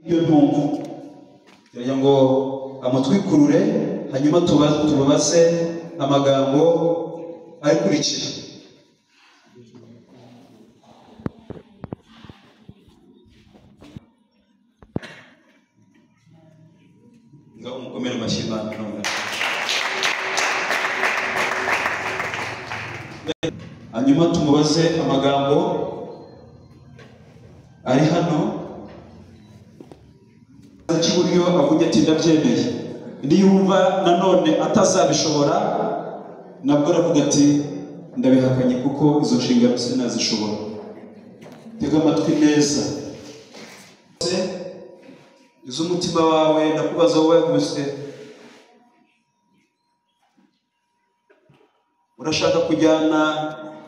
iyo ntumva kugira ngo amutwikurure hanyuma tubabaze amagambo akurikira. Ngaho mukomere amashimano none. Hanyuma tumubaze amagambo ari hano cy'uburyo avuga ati ndabyemeye. Niyumva nanone atazabishobora nabwo aravuga ati ndabihakanye kuko izo nshingano sinazishobora. Tega amatwi neza iz'umutima wawe ndakubaza wowe gusa, urashaka kujyana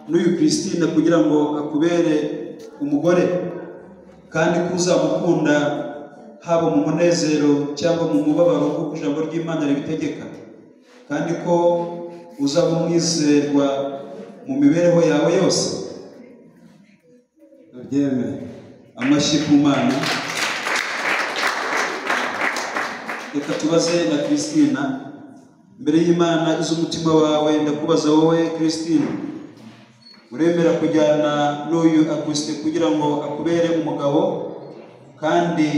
n'uyu Christine kugira ngo akubere umugore kandi kuzamukunda haba mu munezero cyangwa mu mubabaro kuko ijambo ry'Imana ribitegeka, kandi ko uzaba umwizerwa mu mibereho yawe yose? Ndabyemeye. Amashyi ku Mana. Reka tubaze na Christine mbere y'Imana iz'umutima wawe. Ndakubaza wowe Christine, uremera kujyana n'uyu Auguste kugira ngo akubere umugabo kandi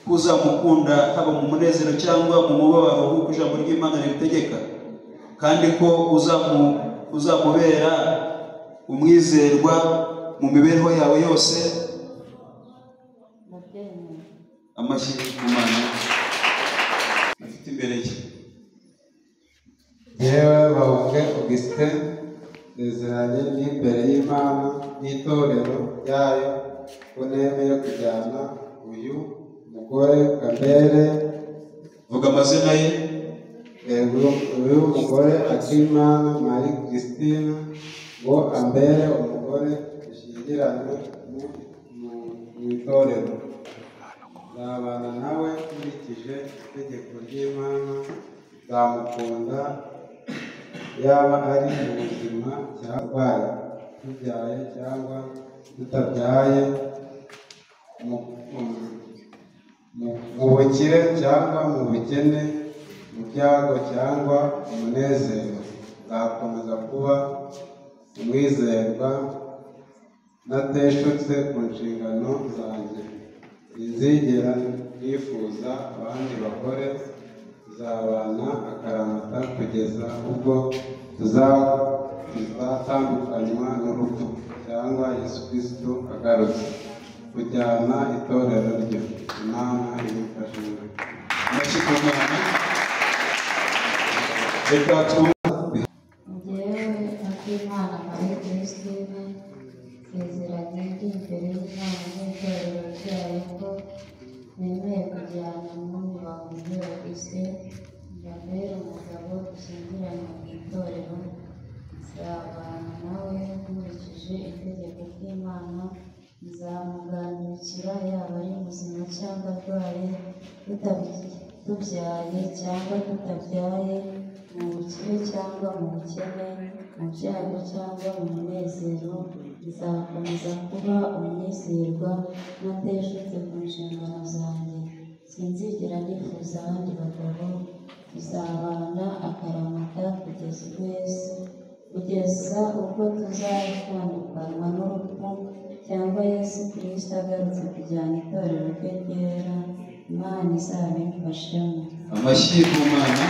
kuzamukunda haba mu munezero cyangwa mu mubabaro kuko ijambo ry'Imana ribitegeka, kandi ko uzamubera umwizerwa mu mibereho yawe yose? Amashyi ku Mana. Afite imbere ye. Yewe Bahunge Augustin, ndezeranye n'imbere y'Imana n'itorero ryayo ko nemeye kujyana uyu mugore Kambere, vuga amazina ye. Uyu mugore Akimana Marie Christine ngo ambere umugore dushyingiranywe mu itorero. Nzabana nawe nkurikije itegeko ry'Imana, nzamukunda yaba ari mu buzima cyangwa arwaye, tubyaye cyangwa tutabyaye, mu bukire cyangwa mu bukene, mu byago cyangwa umunezero. Nzakomeza kuba umwizerwa nateshutse ku nshingano zanjye. Sinzigera nifuza abandi bagore, tuzabana akaramata kugeza ubwo tuzatandukanywa n'urupfu cyangwa Yesu Kristo agarutse kujyana itorero rye. Imana ibifashije. Amashyi ku Mana. Reka Njyewe Akimana Marie Christine, nsezeranye ndi imbere y'Imana n'itorero ryayo ko nemeye kujyana n'uyu Bahunge Auguste mbabere umugabo dushyingiranywe mu itorero. Nzabana nawe nkurikije itegeko ry'Imana, nzamuganirikira yaba ari muzima cyangwa arwaye, tubyaye cyangwa tutabyaye, mu bukire cyangwa mu bukene, mu byago cyangwa mu munezero. Nzakomeza kuba umwizerwa nateshutse ku nshingano zanjye. Sinzigera nifuza abandi bagabo, tuzabana akaramata kugeza ubwo tuzatandukanywa n'urupfu cyangwa Yesu Kristo agarutse kujyana itorero rye ryera. Imana izabimfashemo. amashyi ku Mana.